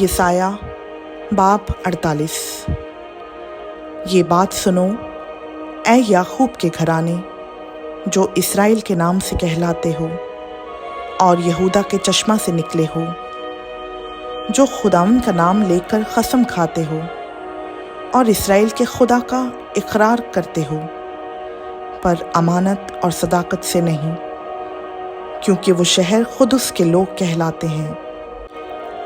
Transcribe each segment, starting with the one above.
यसाया बाब 48। ये बात सुनो ऐ याकूब के घराने, जो इसराइल के नाम से कहलाते हो और यहूदा के चश्मा से निकले हो, जो खुदावंद का नाम लेकर कसम खाते हो और इसराइल के खुदा का इकरार करते हो, पर अमानत और सदाकत से नहीं, क्योंकि वो शहर खुद उसके लोग कहलाते हैं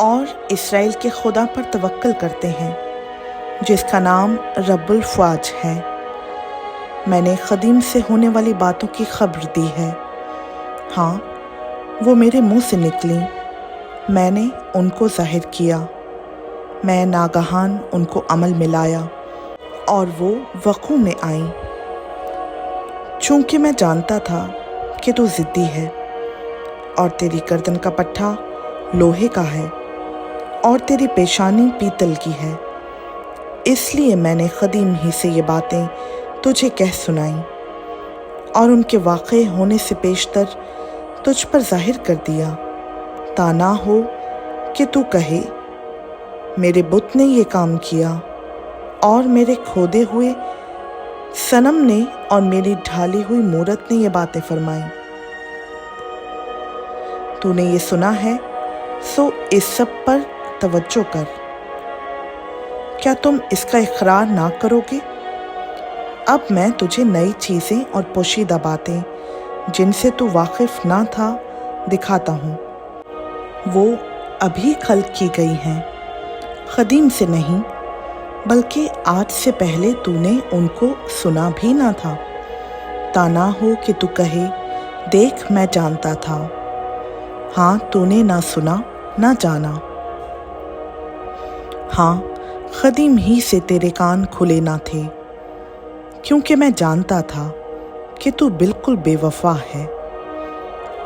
और इसराइल के खुदा पर तवक्कल करते हैं, जिसका नाम रब्बुल फ़वाज है। मैंने क़दीम से होने वाली बातों की खबर दी है। हाँ, वो मेरे मुंह से निकली, मैंने उनको ज़ाहिर किया। मैं नागहान उनको अमल में लाया और वो वक़ू में आई। चूँकि मैं जानता था कि तू ज़िद्दी है और तेरी गर्दन का पट्टा लोहे का है और तेरी पेशानी पीतल की है, इसलिए मैंने क़दीम ही से ये बातें तुझे कह सुनाई और उनके वाक़े होने से पेशतर तुझ पर ज़ाहिर कर दिया, ता ना हो कि तू कहे मेरे बुत ने ये काम किया और मेरे खोदे हुए सनम ने और मेरी ढाली हुई मूरत ने ये बातें फरमाई। तूने ये सुना है, सो इस सब पर तवज्जो कर। क्या तुम इसका इकरार ना करोगे? अब मैं तुझे नई चीज़ें और पोशीदा बातें, जिनसे तू वाकिफ ना था, दिखाता हूँ। वो अभी खल्क की गई हैं, क़दीम से नहीं, बल्कि आज से पहले तूने उनको सुना भी ना था, ता ना हो कि तू कहे देख मैं जानता था। हाँ, तूने ना सुना ना जाना। हाँ, क़दीम ही से तेरे कान खुले ना थे, क्योंकि मैं जानता था कि तू बिल्कुल बेवफा है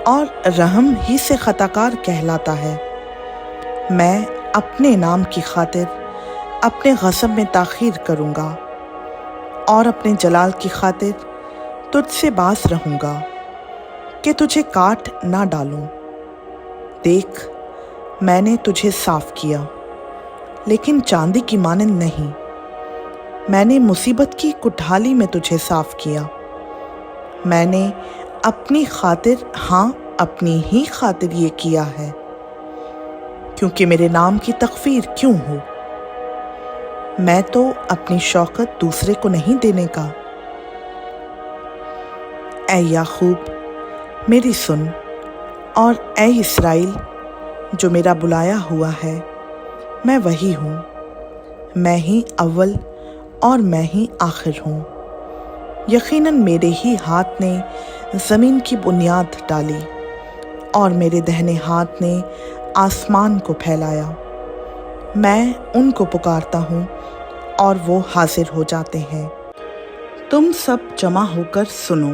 और रहम ही से खताकार कहलाता है। मैं अपने नाम की खातिर अपने ग़ज़ब में ताख़ीर करूँगा और अपने जलाल की खातिर तुझसे बास रहूँगा कि तुझे काट ना डालूँ। देख, मैंने तुझे साफ़ किया, लेकिन चांदी की मानंद नहीं। मैंने मुसीबत की कुठाली में तुझे साफ़ किया। मैंने अपनी खातिर, हाँ अपनी ही खातिर ये किया है, क्योंकि मेरे नाम की तकफ़ीर क्यों हो। मैं तो अपनी शौकत दूसरे को नहीं देने का। ऐ याकूब मेरी सुन, और ऐ इसराइल जो मेरा बुलाया हुआ है, मैं वही हूँ। मैं ही अव्वल और मैं ही आखिर हूँ। यकीनन मेरे ही हाथ ने ज़मीन की बुनियाद डाली और मेरे दाहिने हाथ ने आसमान को फैलाया। मैं उनको पुकारता हूँ और वो हाजिर हो जाते हैं। तुम सब जमा होकर सुनो।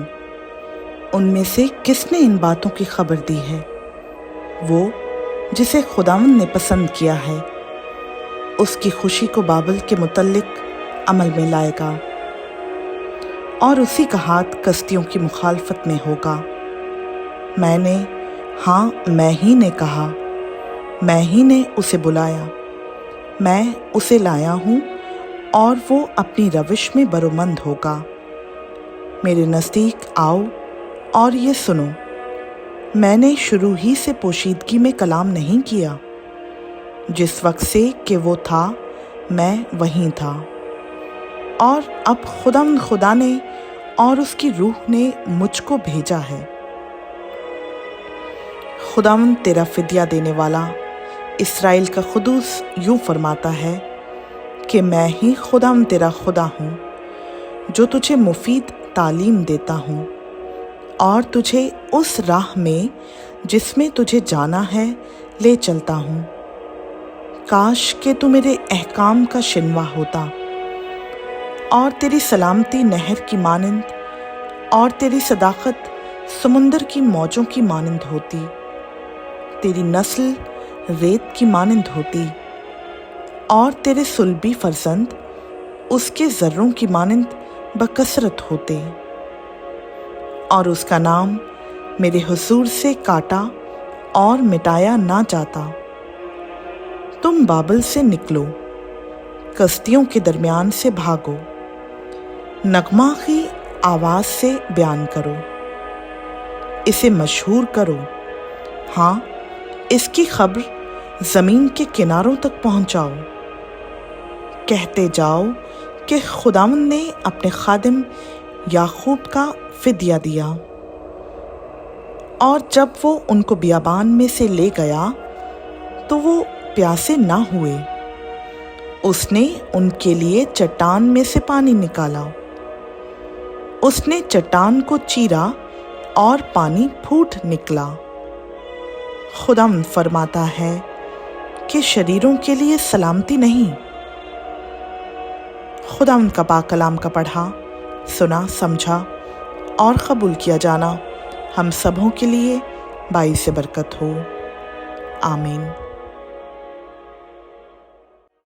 उनमें से किसने इन बातों की खबर दी है? वो जिसे खुदावंद ने पसंद किया है, उसकी खुशी को बाबल के मुतल्लिक अमल में लाएगा और उसी का हाथ कश्तियों की मुखालफत में होगा। मैंने, हाँ मैं ही ने कहा, मैं ही ने उसे बुलाया, मैं उसे लाया हूँ और वो अपनी रविश में बरोमंद होगा। मेरे नज़दीक आओ और ये सुनो। मैंने शुरू ही से पोशीदगी में कलाम नहीं किया। जिस वक्त से कि वो था, मैं वहीं था, और अब खुदा ने और उसकी रूह ने मुझको भेजा है। खुदावंद तेरा फिदिया देने वाला, इसराइल का खुदूस यूँ फरमाता है कि मैं ही खुदावंद तेरा खुदा हूँ, जो तुझे मुफीद तालीम देता हूँ और तुझे उस राह में जिसमें तुझे जाना है ले चलता हूँ। काश कि तू मेरे अहकाम का शिनवा होता और तेरी सलामती नहर की मानंद और तेरी सदाकत समुंदर की मौजों की मानंद होती। तेरी नस्ल रेत की मानंद होती और तेरे सुलभी फरजंद उसके ज़र्रों की मानंद बकसरत होते, और उसका नाम मेरे हुजूर से काटा और मिटाया ना जाता। तुम बाबल से निकलो, कश्तियों के दरमियान से भागो, नगमा की आवाज़ से बयान करो, इसे मशहूर करो। हाँ, इसकी खबर ज़मीन के किनारों तक पहुंचाओ। कहते जाओ कि खुदावंद ने अपने खादिम याकूब का फिदिया दिया, और जब वो उनको बियाबान में से ले गया तो वो प्यासे ना हुए। उसने उनके लिए चट्टान में से पानी निकाला, उसने चट्टान को चीरा और पानी फूट निकला। खुदावंद फरमाता है कि शरीरों के लिए सलामती नहीं। खुदावंद का पाक कलाम का पढ़ा, सुना, समझा और कबूल किया जाना हम सबों के लिए बाइस बरकत हो। आमीन।